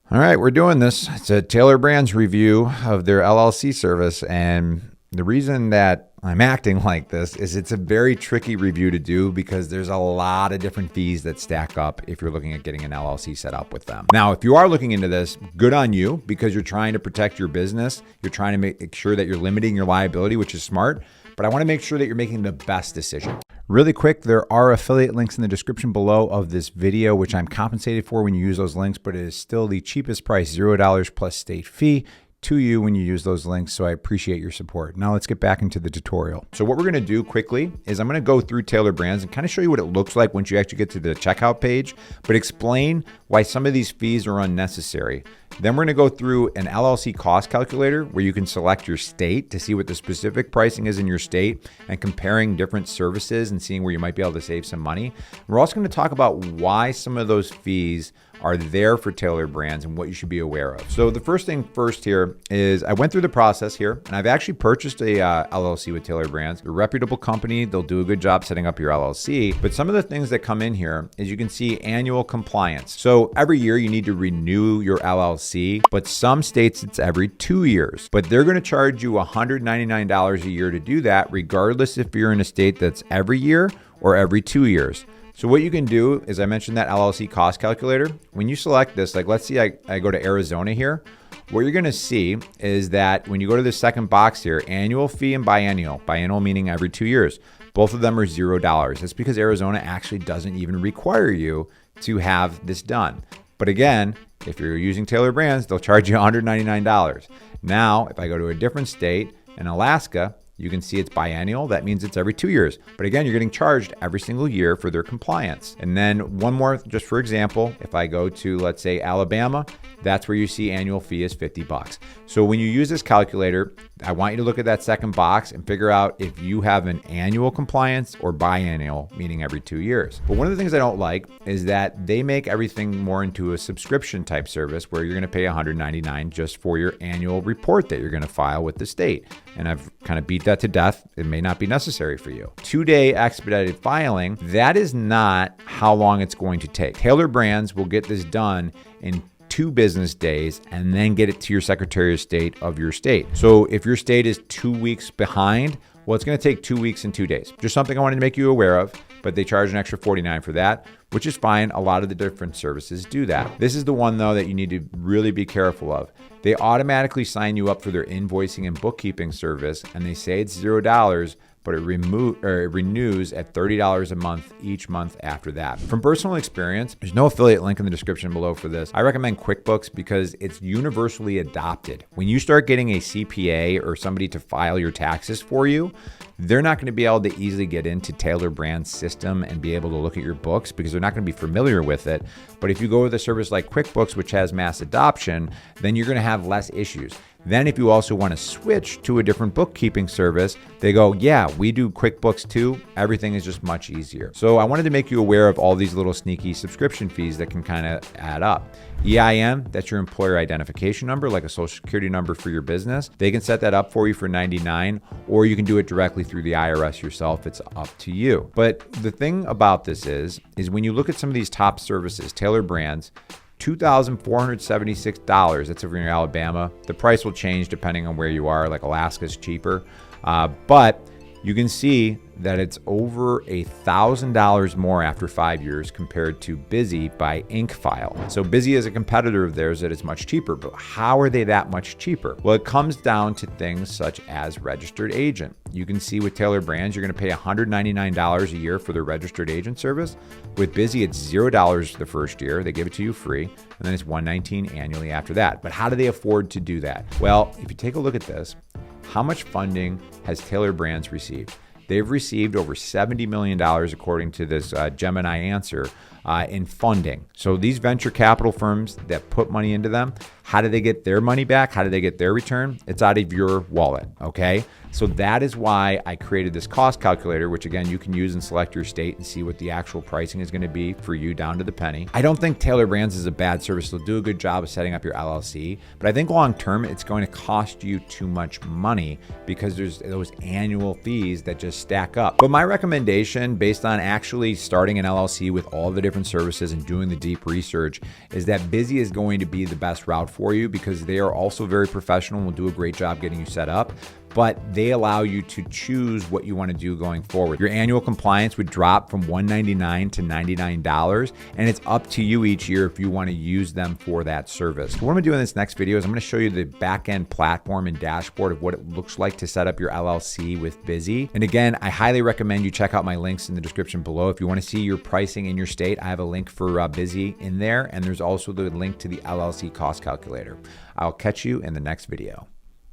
All right, we're doing this. It's a Tailor Brands review of their LLC service. And the reason that I'm acting like this is it's a very tricky review to do because there's a lot of different fees that stack up if you're looking at getting an LLC set up with them. Now, if you are looking into this, good on you because you're trying to protect your business. You're trying to make sure that you're limiting your liability, which is smart. But I want to make sure that you're making the best decision. Really quick, there are affiliate links in the description below of this video, which I'm compensated for when you use those links, but it is still the cheapest price, $0 plus state fee to you when you use those links. So I appreciate your support. Now let's get back into the tutorial. So what we're going to do quickly is I'm going to go through Tailor Brands and kind of show you what it looks like once you actually get to the checkout page, but explain why some of these fees are unnecessary. Then we're going to go through an LLC cost calculator where you can select your state to see what the specific pricing is in your state and comparing different services and seeing where you might be able to save some money. We're also going to talk about why some of those fees are there for Tailor Brands and what you should be aware of. So the first thing first here is I went through the process here and I've actually purchased a LLC with Tailor Brands. They're a reputable company. They'll do a good job setting up your LLC. But some of the things that come in here is you can see annual compliance. So every year you need to renew your LLC, but some states it's every 2 years. But they're going to charge you $199 a year to do that, regardless if you're in a state that's every year or every 2 years. So what you can do is I mentioned that LLC cost calculator. When you select this, like let's see I go to Arizona here, what you're gonna see is that when you go to the second box here, annual fee and biennial meaning every 2 years, both of them are $0. That's because Arizona actually doesn't even require you to have this done. But again, if you're using Tailor Brands, they'll charge you $199. Now, if I go to a different state in Alaska, you can see it's biennial. That means it's every 2 years. But again, you're getting charged every single year for their compliance. And then one more, just for example, if I go to, let's say, Alabama, that's where you see annual fee is $50. So when you use this calculator, I want you to look at that second box and figure out if you have an annual compliance or biennial, meaning every 2 years. But one of the things I don't like is that they make everything more into a subscription type service where you're going to pay $199 just for your annual report that you're going to file with the state. And I've kind of beat that to death. It may not be necessary for you. 2-day expedited filing, that is not how long it's going to take. Tailor Brands will get this done in 2 business days and then get it to your Secretary of State of your state. So if your state is 2 weeks behind, well, it's going to take 2 weeks and 2 days. Just something I wanted to make you aware of, but they charge an extra $49 for that, which is fine. A lot of the different services do that. This is the one though that you need to really be careful of. They automatically sign you up for their invoicing and bookkeeping service, and they say it's $0, but it renews at $30 a month each month after that. From personal experience, there's no affiliate link in the description below for this. I recommend QuickBooks because it's universally adopted. When you start getting a CPA or somebody to file your taxes for you, they're not going to be able to easily get into Tailor Brands system and be able to look at your books because they're not going to be familiar with it. But if you go with a service like QuickBooks, which has mass adoption, then you're going to have less issues. Then if you also want to switch to a different bookkeeping service, they go, yeah, we do QuickBooks too. Everything is just much easier. So I wanted to make you aware of all these little sneaky subscription fees that can kind of add up. EIN, that's your employer identification number, like a social security number for your business. They can set that up for you for $99, or you can do it directly through the IRS yourself. It's up to you. But the thing about this is when you look at some of these top services, Tailor Brands, $2,476. That's if you're in Alabama. The price will change depending on where you are. Like Alaska's cheaper, but you can see that it's over $1,000 more after 5 years compared to Bizee by InkFile. So Bizee is a competitor of theirs that is much cheaper, but how are they that much cheaper? Well, it comes down to things such as registered agent. You can see with Tailor Brands, you're going to pay $199 a year for the registered agent service. With Bizee, it's $0 the first year. They give it to you free, and then it's $119 annually after that. But how do they afford to do that? Well, if you take a look at this, how much funding has Tailor Brands received? They've received over $70 million, according to this Gemini answer, in funding. So these venture capital firms that put money into them, how do they get their money back? How do they get their return? It's out of your wallet, okay? So that is why I created this cost calculator, which again, you can use and select your state and see what the actual pricing is going to be for you down to the penny. I don't think Tailor Brands is a bad service. They'll do a good job of setting up your LLC, but I think long-term, it's going to cost you too much money because there's those annual fees that just stack up. But my recommendation, based on actually starting an LLC with all the different different services and doing the deep research, is that Bizee is going to be the best route for you because they are also very professional and will do a great job getting you set up. But they allow you to choose what you want to do going forward. Your annual compliance would drop from $199 to $99, and it's up to you each year if you want to use them for that service. So what I'm going to do in this next video is I'm going to show you the back-end platform and dashboard of what it looks like to set up your LLC with Bizee. And again, I highly recommend you check out my links in the description below. If you want to see your pricing in your state, I have a link for Bizee in there, and there's also the link to the LLC cost calculator. I'll catch you in the next video.